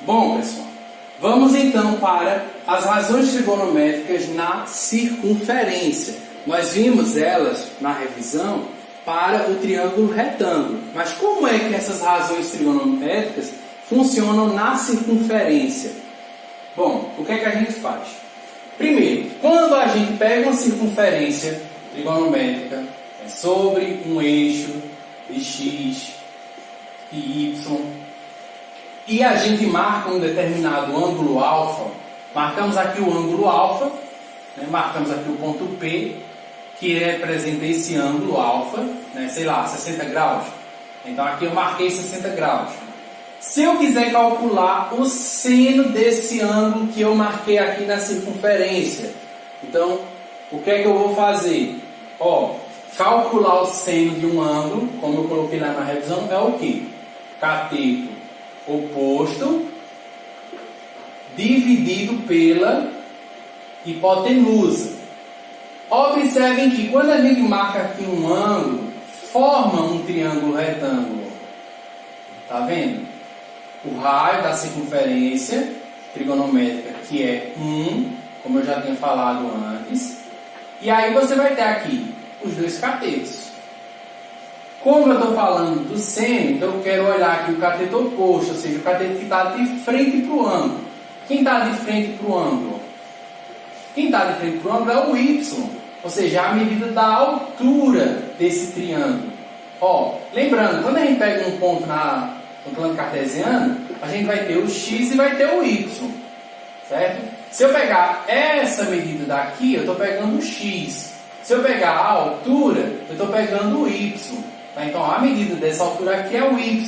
Bom, pessoal, vamos então para as razões trigonométricas na circunferência. Nós vimos elas na revisão para o triângulo retângulo. Mas como é que essas razões trigonométricas funcionam na circunferência? Bom, o que é que a gente faz? Primeiro, quando a gente pega uma circunferência trigonométrica sobre um eixo de x e y, e a gente marca um determinado ângulo alfa, marcamos aqui o ângulo alfa, marcamos aqui o ponto P, que representa esse ângulo alfa, sei lá, 60 graus. Então aqui eu marquei 60 graus. Se eu quiser calcular o seno desse ângulo que eu marquei aqui na circunferência, então o que é que eu vou fazer? Calcular o seno de um ângulo, como eu coloquei lá na revisão, é o que? Cateto oposto dividido pela hipotenusa. Observem que quando a gente marca aqui um ângulo, forma um triângulo retângulo. Tá vendo? O raio da circunferência trigonométrica, que é 1, como eu já tinha falado antes. E aí você vai ter aqui os dois catetos. Como eu estou falando do seno, então eu quero olhar aqui o cateto oposto, ou seja, o cateto que está de frente para o ângulo. Quem está de frente para o ângulo? Quem está de frente para o ângulo é o y, ou seja, a medida da altura desse triângulo. Lembrando, quando a gente pega um ponto no plano cartesiano, a gente vai ter o x e vai ter o y, certo? Se eu pegar essa medida daqui, eu estou pegando o x. Se eu pegar a altura, eu estou pegando o y. Tá? Então, a medida dessa altura aqui é o y.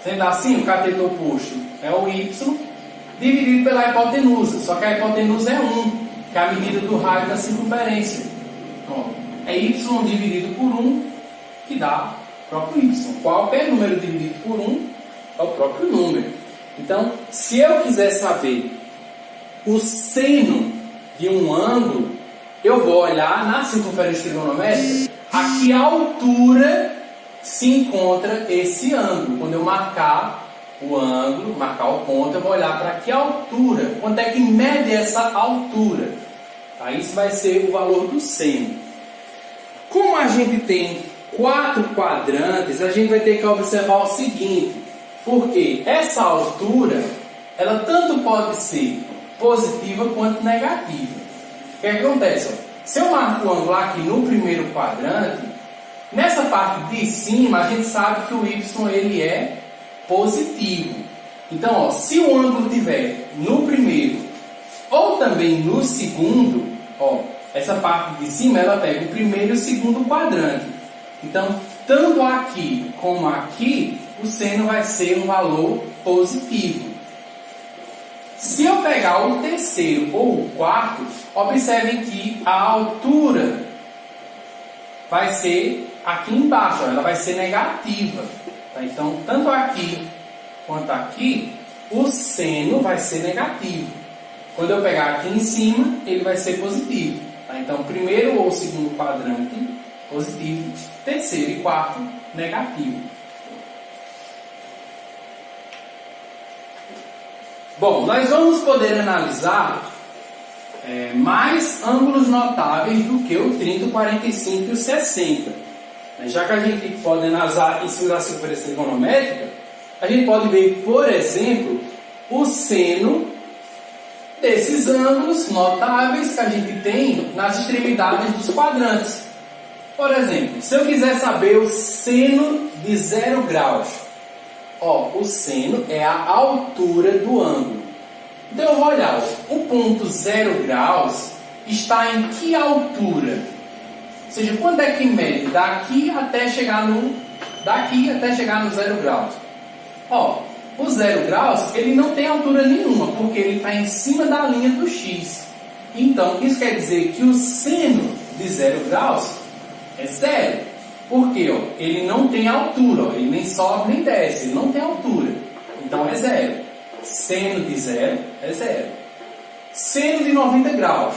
Sendo assim, o cateto oposto é o y dividido pela hipotenusa. Só que a hipotenusa é 1, que é a medida do raio da circunferência. É y dividido por 1, que dá o próprio y. Qualquer número dividido por 1 é o próprio número. Então, se eu quiser saber o seno de um ângulo, eu vou olhar na circunferência trigonométrica a que altura se encontra esse ângulo. Quando eu marcar o ângulo, marcar o ponto, eu vou olhar para que altura, quanto é que mede essa altura. Tá? Isso vai ser o valor do seno. Como a gente tem 4 quadrantes, a gente vai ter que observar o seguinte, porque essa altura, ela tanto pode ser positiva quanto negativa. O que acontece? Se eu marco o ângulo aqui no primeiro quadrante, nessa parte de cima a gente sabe que o y ele é positivo. Então, se o ângulo estiver no primeiro ou também no segundo, essa parte de cima ela pega o primeiro e o segundo quadrante. Então, tanto aqui como aqui, o seno vai ser um valor positivo. Se eu pegar o terceiro ou o quarto, observem que a altura vai ser aqui embaixo, ela vai ser negativa. Tá? Então, tanto aqui quanto aqui, o seno vai ser negativo. Quando eu pegar aqui em cima, ele vai ser positivo. Tá? Então, primeiro ou segundo quadrante, positivo, terceiro e quarto, negativo. Bom, nós vamos poder analisar mais ângulos notáveis do que o 30, o 45 e o 60. Já que a gente pode analisar em cima da circunferência trigonométrica, a gente pode ver, por exemplo, o seno desses ângulos notáveis que a gente tem nas extremidades dos quadrantes. Por exemplo, se eu quiser saber o seno de 0 graus, o seno é a altura do ângulo. Então eu vou olhar, o ponto 0 graus está em que altura? Ou seja, quanto é que mede daqui até chegar no 0 graus? O 0 graus ele não tem altura nenhuma, porque ele está em cima da linha do x. Então, isso quer dizer que o seno de 0 graus é 0. Por quê? Ele não tem altura, ele nem sobe nem desce, ele não tem altura. Então é 0. Seno de 0 é 0. Seno de 90 graus.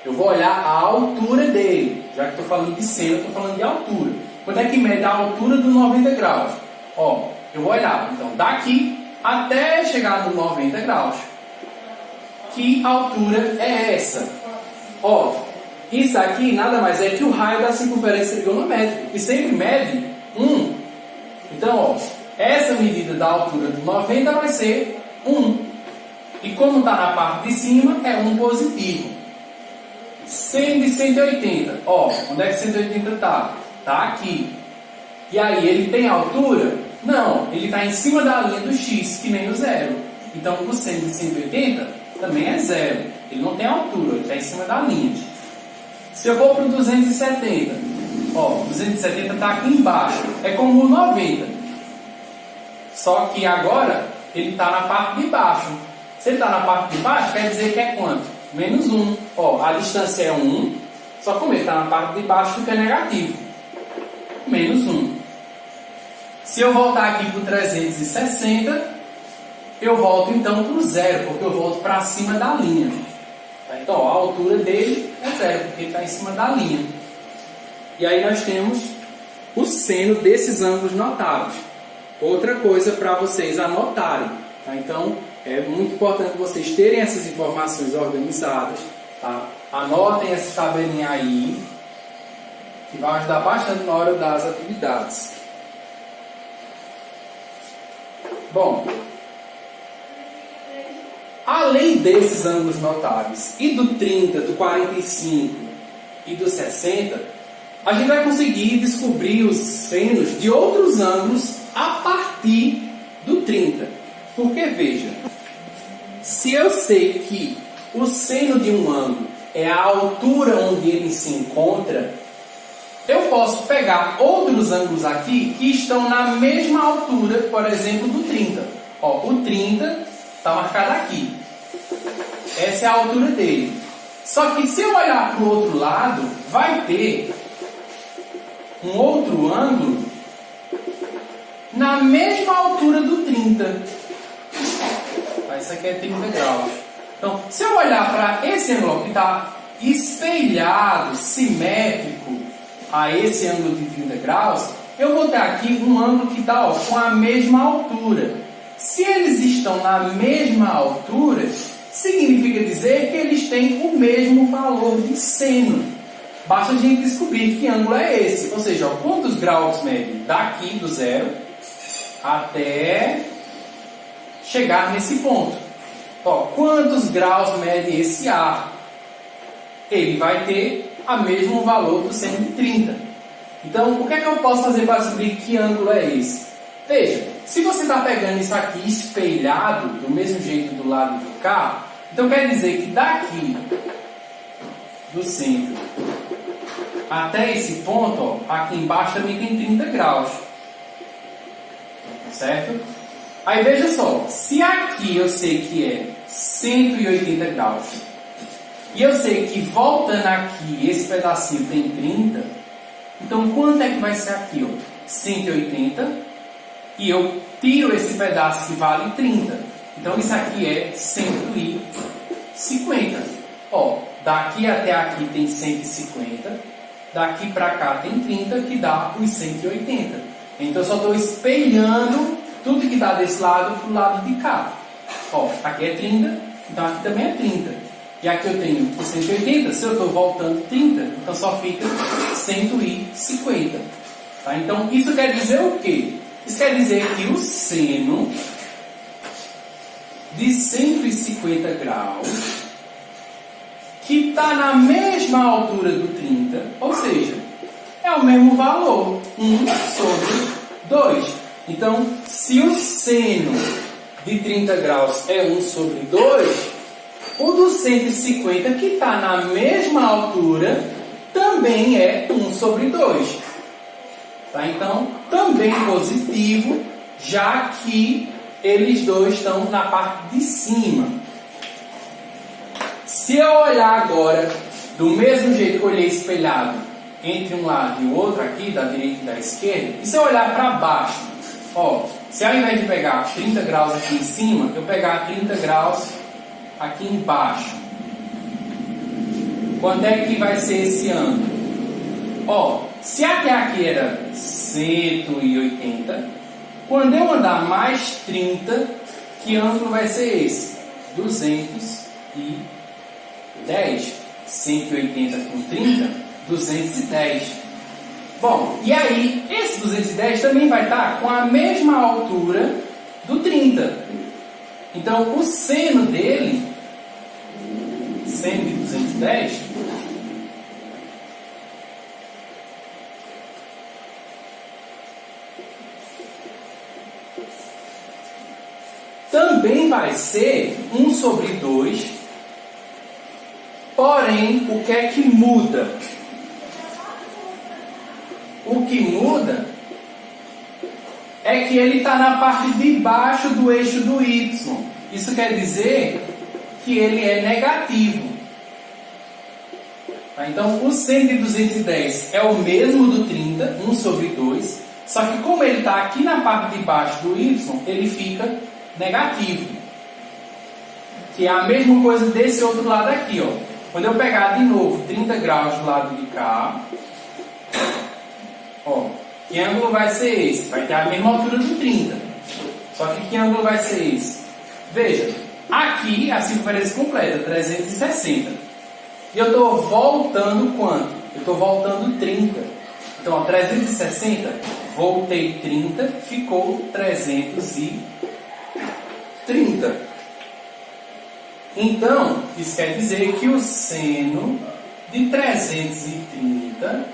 Eu vou olhar a altura dele. Já que estou falando de seno, estou falando de altura. Quanto é que mede a altura do 90 graus? Eu vou olhar, então, daqui até chegar no 90 graus. Que altura é essa? Ó, isso aqui nada mais é que o raio da circunferência trigonométrica, que sempre mede 1. Então, ó, essa medida da altura do 90 vai ser 1. E como está na parte de cima, é 1 positivo. 100 de 180. Ó, onde é que 180 está? Está aqui. E aí, ele tem altura? Não, ele está em cima da linha do x, que nem o zero. Então, o 100 de 180 também é zero. Ele não tem altura, ele está em cima da linha. Se eu for para o 270, ó, 270 está aqui embaixo. É como o 90. Só que agora, ele está na parte de baixo. Se ele está na parte de baixo, quer dizer que é quanto? Menos 1. Ó, a distância é 1, só como ele está na parte de baixo, fica negativo. Menos 1. Se eu voltar aqui para o 360, eu volto então para o zero, porque eu volto para cima da linha. Então, ó, a altura dele é zero, porque ele está em cima da linha. E aí nós temos o seno desses ângulos notáveis. Outra coisa para vocês anotarem. Tá? Então, é muito importante vocês terem essas informações organizadas. Tá? Anotem essa tabelinha aí, que vai ajudar bastante na hora das atividades. Bom, além desses ângulos notáveis, e do 30, do 45 e do 60, a gente vai conseguir descobrir os senos de outros ângulos a partir do 30. Porque, veja, se eu sei que o seno de um ângulo é a altura onde ele se encontra, eu posso pegar outros ângulos aqui que estão na mesma altura, por exemplo, do 30. Ó, o 30 está marcado aqui. Essa é a altura dele. Só que se eu olhar para o outro lado, vai ter um outro ângulo na mesma altura do 30. Isso aqui é 30 graus. Então, se eu olhar para esse ângulo que está espelhado, simétrico a esse ângulo de 30 graus, eu vou ter aqui um ângulo que está com a mesma altura. Se eles estão na mesma altura, significa dizer que eles têm o mesmo valor de seno. Basta a gente descobrir que ângulo é esse. Ou seja, ó, quantos graus mede daqui do zero até chegar nesse ponto. Ó, quantos graus mede esse ar? Ele vai ter o mesmo valor do seno de 30. Então, o que é que eu posso fazer para descobrir que ângulo é esse? Veja, se você está pegando isso aqui espelhado, do mesmo jeito do lado de cá, então quer dizer que daqui, do centro, até esse ponto, ó, aqui embaixo também tem 30 graus. Certo? Aí veja só, se aqui eu sei que é 180 graus, e eu sei que voltando aqui, esse pedacinho tem 30, então quanto é que vai ser aqui? Ó? 180, e eu tiro esse pedaço que vale 30. Então isso aqui é 150. Ó, daqui até aqui tem 150, daqui para cá tem 30, que dá os 180. Então eu só estou espelhando tudo que está desse lado para o lado de cá. Ó, aqui é 30, então aqui também é 30. E aqui eu tenho 180, se eu estou voltando 30, então só fica 150. Tá? Então isso quer dizer o quê? Isso quer dizer que o seno de 150 graus, que está na mesma altura do 30, ou seja, é o mesmo valor, 1 sobre 2. Então, se o seno de 30 graus é 1 sobre 2, o do 150, que está na mesma altura, também é 1 sobre 2. Tá? Então, também positivo, já que eles dois estão na parte de cima. Se eu olhar agora, do mesmo jeito que eu olhei espelhado, entre um lado e o outro aqui, da direita e da esquerda, e se eu olhar para baixo, ó, se ao invés de pegar 30 graus aqui em cima, eu pegar 30 graus aqui embaixo, quanto é que vai ser esse ângulo? Ó, se até aqui era 180, quando eu andar mais 30, que ângulo vai ser esse? 210. 180 com 30, 210. Bom, e aí, esse 210 também vai estar com a mesma altura do 30. Então, o seno dele, seno de 210, também vai ser 1 sobre 2, porém, o que é que muda? O que muda é que ele está na parte de baixo do eixo do y. Isso quer dizer que ele é negativo. Tá? Então, o seno de 210 é o mesmo do 30, 1 sobre 2, só que como ele está aqui na parte de baixo do y, ele fica negativo. Que é a mesma coisa desse outro lado aqui, ó. Quando eu pegar de novo 30 graus do lado de cá, ó, que ângulo vai ser esse? Vai ter a mesma altura do 30. Só que ângulo vai ser esse? Veja, aqui a circunferência completa, 360. E eu estou voltando quanto? Eu estou voltando 30. Então, ó, 360, voltei 30, ficou 330. Então, isso quer dizer que o seno de 330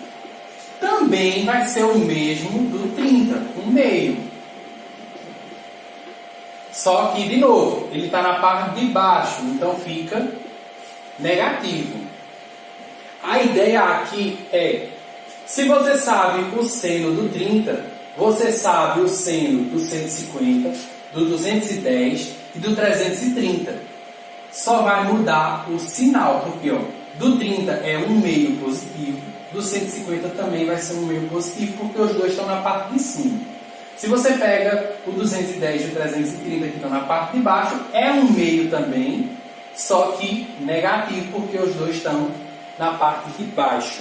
também vai ser o mesmo do 30, um meio. Só que, de novo, ele está na parte de baixo, então fica negativo. A ideia aqui é, se você sabe o seno do 30, você sabe o seno do 150, do 210 e do 330. Só vai mudar o sinal, porque ó, do 30 é um meio positivo, do 150 também vai ser um meio positivo, porque os dois estão na parte de cima. Se você pega o 210 e o 330 que estão na parte de baixo, é um meio também, só que negativo, porque os dois estão na parte de baixo.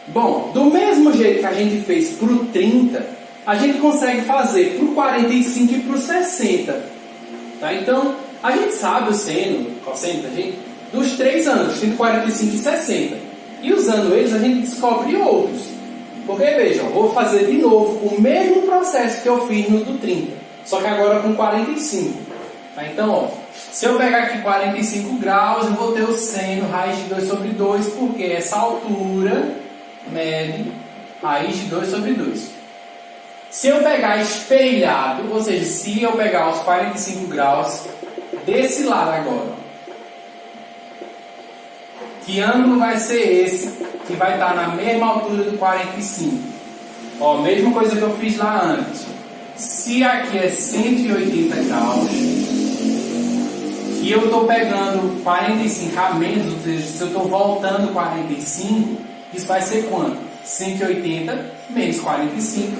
Bom, do mesmo jeito que a gente fez para o 30, a gente consegue fazer para o 45 e para o 60. Tá? Então, a gente sabe o seno, cosseno da gente, dos 3 ângulos, 145 e 60. E usando eles, a gente descobre outros. Porque, vejam, vou fazer de novo o mesmo processo que eu fiz no do 30, só que agora com 45. Tá? Então, ó, se eu pegar aqui 45 graus, eu vou ter o seno raiz de 2 sobre 2, porque essa altura mede raiz de 2 sobre 2. Se eu pegar espelhado, ou seja, se eu pegar os 45 graus desse lado agora, que ângulo vai ser esse que vai estar na mesma altura do 45? Ó, mesma coisa que eu fiz lá antes. Se aqui é 180 graus e eu estou pegando 45 a menos, ou seja, se eu estou voltando 45, isso vai ser quanto? 180 menos 45.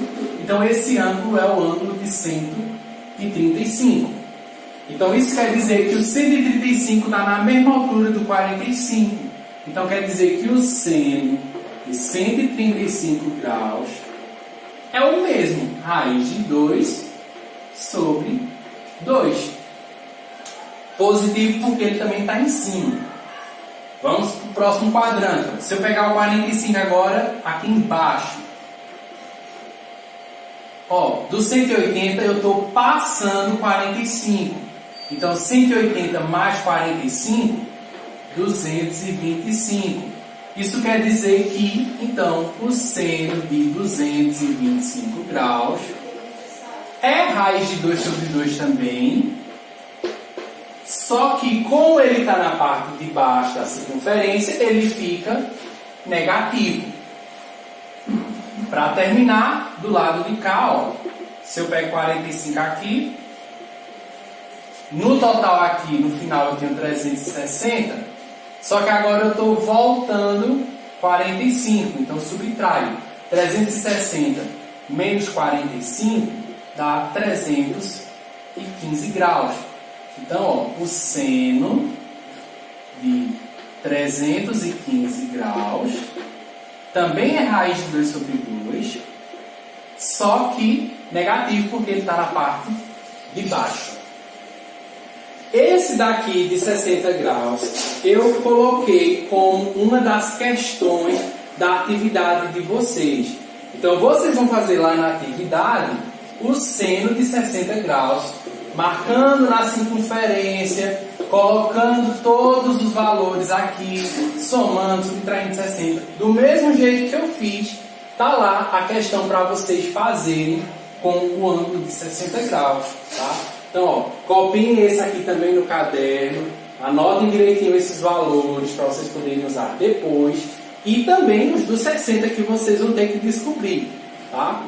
Então esse ângulo é o ângulo de 135. Então isso quer dizer que o 135 está na mesma altura do 45. Então quer dizer que o seno de 135 graus é o mesmo, raiz de 2 sobre 2. Positivo porque ele também está em cima. Vamos para o próximo quadrante. Se eu pegar o 45 agora, aqui embaixo. Ó, do 180 eu estou passando 45. Então 180 mais 45, 225. Isso quer dizer que, então, o seno de 225 graus é raiz de 2 sobre 2 também. Só que, como ele está na parte de baixo da circunferência, ele fica negativo. Para terminar, do lado de cá, ó, se eu pego 45 aqui, no total aqui, no final, eu tenho 360. Só que agora eu estou voltando 45. Então, subtraio 360 menos 45 dá 315 graus. Então, ó, o seno de 315 graus também é raiz de 2 sobre 2, só que negativo porque ele está na parte de baixo. Esse daqui de 60 graus eu coloquei como uma das questões da atividade de vocês. Então vocês vão fazer lá na atividade o seno de 60 graus, marcando na circunferência, colocando todos os valores aqui, somando, subtraindo 60. Do mesmo jeito que eu fiz, tá lá a questão para vocês fazerem com o ângulo de 60 graus, tá? Então, ó, copiem esse aqui também no caderno, anotem direitinho esses valores para vocês poderem usar depois, e também os dos 60 que vocês vão ter que descobrir, tá?